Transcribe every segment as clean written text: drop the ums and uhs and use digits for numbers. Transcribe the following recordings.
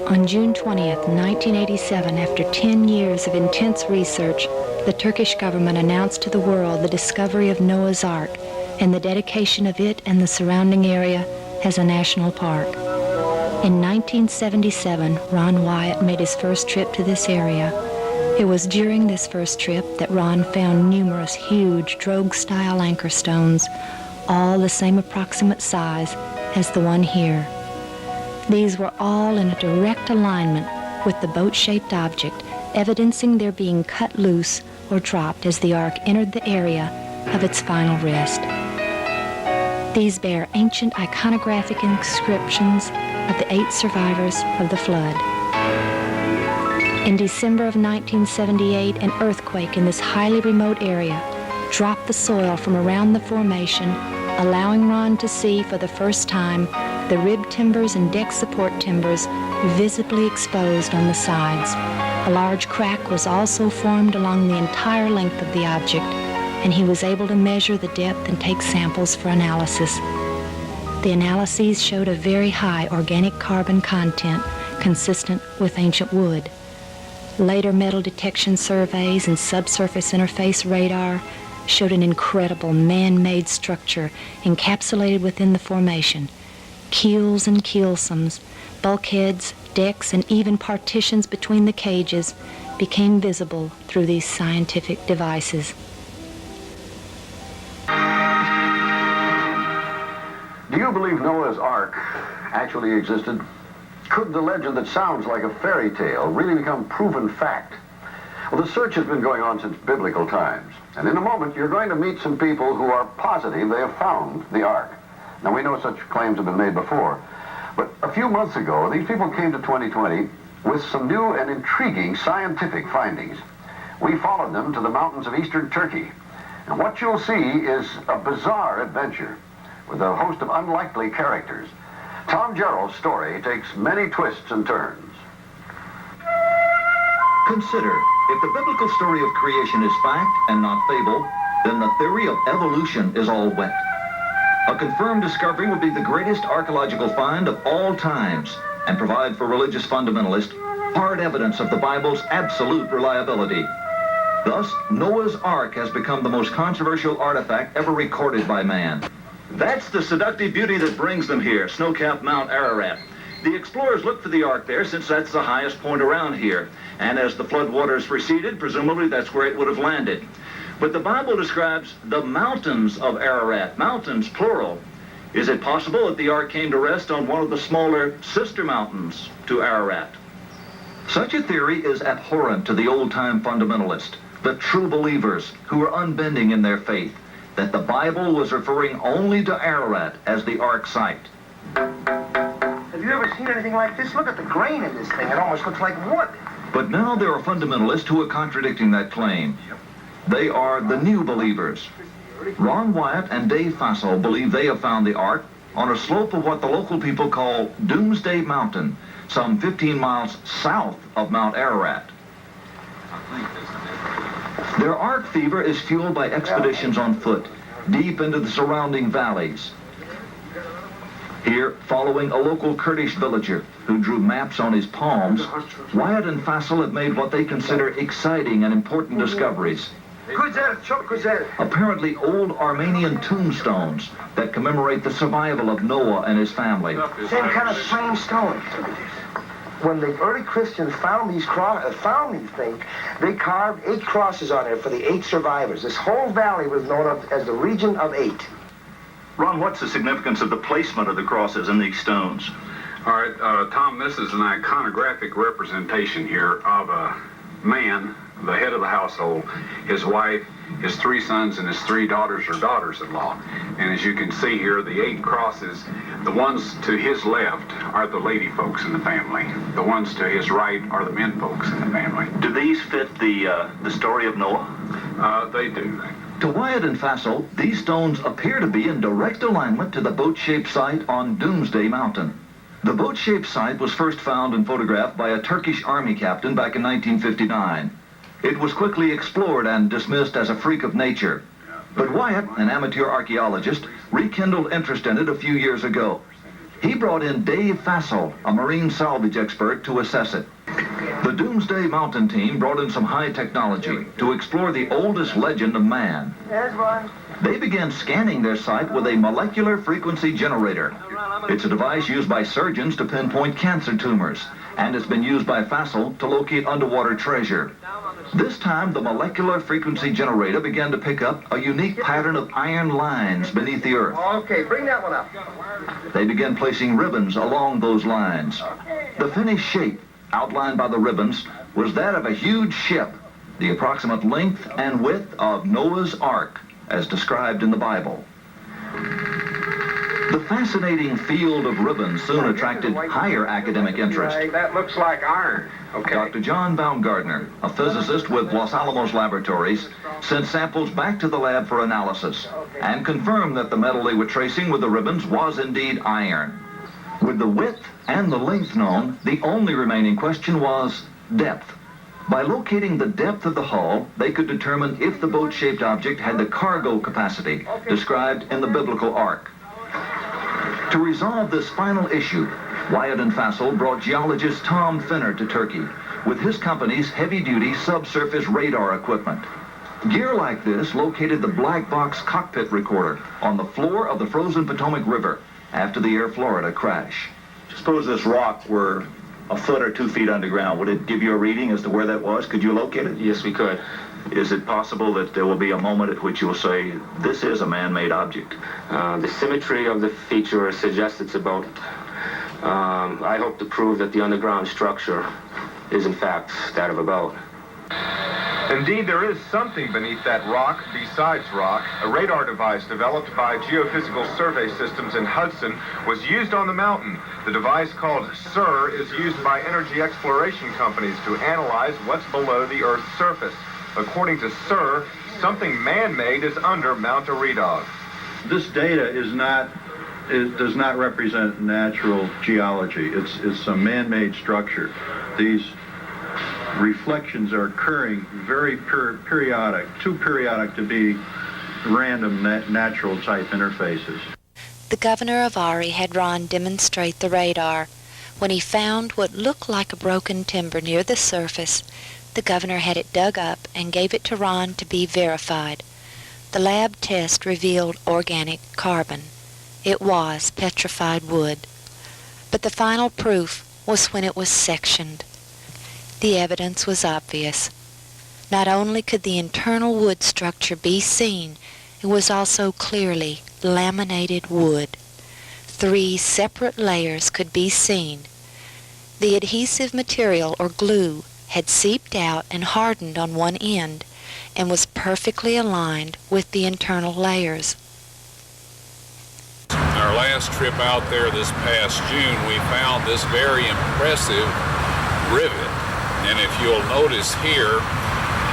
On June 20th, 1987, after 10 years of intense research, the Turkish government announced to the world the discovery of Noah's Ark and the dedication of it and the surrounding area as a national park. In 1977, Ron Wyatt made his first trip to this area. It was during this first trip that Ron found numerous huge drogue-style anchor stones, all the same approximate size as the one here. These were all in a direct alignment with the boat-shaped object, evidencing their being cut loose or dropped as the ark entered the area of its final rest. These bear ancient iconographic inscriptions of the 8 survivors of the flood. In December of 1978, an earthquake in this highly remote area dropped the soil from around the formation, allowing Ron to see for the first time the rib timbers and deck support timbers visibly exposed on the sides. A large crack was also formed along the entire length of the object, and he was able to measure the depth and take samples for analysis. The analyses showed a very high organic carbon content consistent with ancient wood. Later metal detection surveys and subsurface interface radar showed an incredible man-made structure encapsulated within the formation. Keels and keelsomes, bulkheads, decks, and even partitions between the cages became visible through these scientific devices. Do you believe Noah's Ark actually existed? Could the legend that sounds like a fairy tale really become proven fact? Well, the search has been going on since biblical times. And in a moment, you're going to meet some people who are positive they have found the Ark. Now, we know such claims have been made before. But a few months ago, these people came to 2020 with some new and intriguing scientific findings. We followed them to the mountains of eastern Turkey. And what you'll see is a bizarre adventure with a host of unlikely characters. Tom Jarrell's story takes many twists and turns. Consider, if the biblical story of creation is fact and not fable, then the theory of evolution is all wet. A confirmed discovery would be the greatest archaeological find of all times and provide for religious fundamentalists hard evidence of the Bible's absolute reliability. Thus, Noah's Ark has become the most controversial artifact ever recorded by man. That's the seductive beauty that brings them here, snow-capped Mount Ararat. The explorers looked for the Ark there since that's the highest point around here. And as the floodwaters receded, presumably that's where it would have landed. But the Bible describes the mountains of Ararat, mountains plural. Is it possible that the Ark came to rest on one of the smaller sister mountains to Ararat? Such a theory is abhorrent to the old-time fundamentalist, the true believers who are unbending in their faith, that the Bible was referring only to Ararat as the Ark site. Have you ever seen anything like this? Look at the grain in this thing. It almost looks like wood. But now there are fundamentalists who are contradicting that claim. They are the new believers. Ron Wyatt and Dave Fassel believe they have found the Ark on a slope of what the local people call Doomsday Mountain, some 15 miles south of Mount Ararat. Their Ark fever is fueled by expeditions on foot, deep into the surrounding valleys. Here, following a local Kurdish villager who drew maps on his palms, Wyatt and Fassel have made what they consider exciting and important discoveries. Apparently old Armenian tombstones that commemorate the survival of Noah and his family. Same kind of plain stone. When the early Christians found these things, they carved 8 crosses on there for the 8 survivors. This whole valley was known as the region of 8. Ron, what's the significance of the placement of the crosses in these stones? All right, Tom, this is an iconographic representation here of a man, the head of the household, his wife, his 3 sons, and his 3 daughters or daughters-in-law. And as you can see here, the 8 crosses, the ones to his left are the lady folks in the family. The ones to his right are the men folks in the family. Do these fit the story of Noah? They do. To Wyatt and Fassel, these stones appear to be in direct alignment to the boat-shaped site on Doomsday Mountain. The boat-shaped site was first found and photographed by a Turkish army captain back in 1959. It was quickly explored and dismissed as a freak of nature. But Wyatt, an amateur archaeologist, rekindled interest in it a few years ago. He brought in Dave Fassel, a marine salvage expert, to assess it. The Doomsday Mountain team brought in some high technology to explore the oldest legend of man. There's one. They began scanning their site with a molecular frequency generator. It's a device used by surgeons to pinpoint cancer tumors, and it's been used by Fassel to locate underwater treasure. This time, the molecular frequency generator began to pick up a unique pattern of iron lines beneath the earth. Okay, bring that one up. They began placing ribbons along those lines. The finished shape, outlined by the ribbons, was that of a huge ship, the approximate length and width of Noah's Ark, as described in the Bible. The fascinating field of ribbons soon attracted higher academic interest. That looks like iron. Okay. Dr. John Baumgartner, a physicist with Los Alamos Laboratories, sent samples back to the lab for analysis and confirmed that the metal they were tracing with the ribbons was indeed iron. With the width and the length known, the only remaining question was depth. By locating the depth of the hull, they could determine if the boat-shaped object had the cargo capacity described in the biblical ark. To resolve this final issue, Wyatt and Fassel brought geologist Tom Finner to Turkey with his company's heavy-duty subsurface radar equipment. Gear like this located the black box cockpit recorder on the floor of the frozen Potomac River after the Air Florida crash. Suppose this rock were a foot or 2 feet underground. Would it give you a reading as to where that was? Could you locate it? Yes, we could. Is it possible that there will be a moment at which you'll say, this is a man-made object? The symmetry of the feature suggests it's a boat. I hope to prove that the underground structure is in fact that of a boat. Indeed, there is something beneath that rock besides rock. A radar device developed by Geophysical Survey Systems in Hudson was used on the mountain. The device, called SIR, is used by energy exploration companies to analyze what's below the Earth's surface. According to SIR, something man-made is under Mount Eridog. This data does not represent natural geology. It's a man-made structure. These reflections are occurring very periodic, too periodic to be random natural type interfaces. The governor of Ari had Ron demonstrate the radar. When he found what looked like a broken timber near the surface, the governor had it dug up and gave it to Ron to be verified. The lab test revealed organic carbon. It was petrified wood. But the final proof was when it was sectioned. The evidence was obvious. Not only could the internal wood structure be seen, it was also clearly laminated wood. 3 separate layers could be seen. The adhesive material, or glue, had seeped out and hardened on one end and was perfectly aligned with the internal layers. Our last trip out there this past June, we found this very impressive rivet. And if you'll notice here,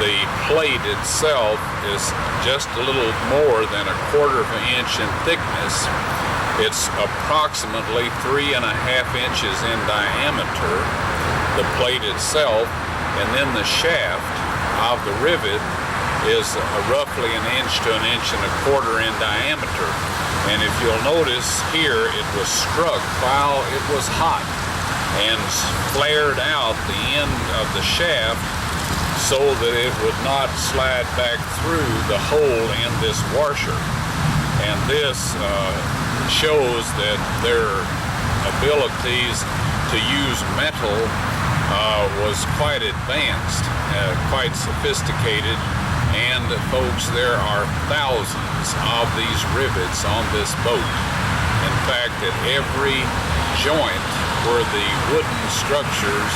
the plate itself is just a little more than 1/4 inch in thickness. It's approximately 3.5 inches in diameter, the plate itself, and then the shaft of the rivet is roughly 1 inch to 1.25 inches in diameter. And if you'll notice here, it was struck while it was hot and flared out the end of the shaft so that it would not slide back through the hole in this washer. And this shows that their abilities to use metal was quite advanced, quite sophisticated, and folks, there are thousands of these rivets on this boat. In fact, at every joint where the wooden structures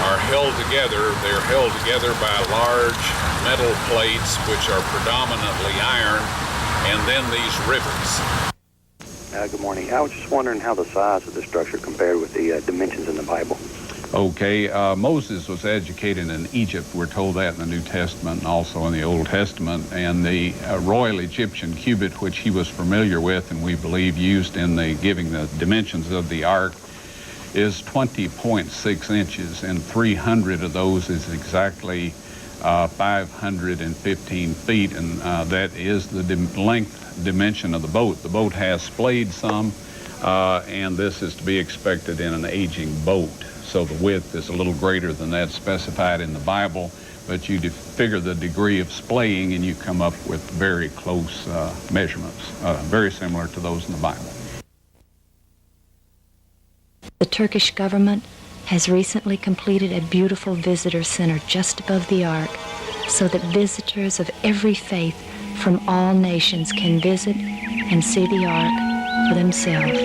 are held together, they're held together by large metal plates which are predominantly iron, and then these rivets. Good morning. I was just wondering how the size of the structure compared with the dimensions in the Bible. Okay, Moses was educated in Egypt. We're told that in the New Testament and also in the Old Testament. And the Royal Egyptian cubit, which he was familiar with and we believe used in the giving the dimensions of the ark, is 20.6 inches, and 300 of those is exactly 515 feet, and that is the length dimension of the boat. The boat has splayed some and this is to be expected in an aging boat. So the width is a little greater than that specified in the Bible, but you figure the degree of splaying and you come up with very close measurements, very similar to those in the Bible. The Turkish government has recently completed a beautiful visitor center just above the Ark so that visitors of every faith from all nations can visit and see the Ark for themselves.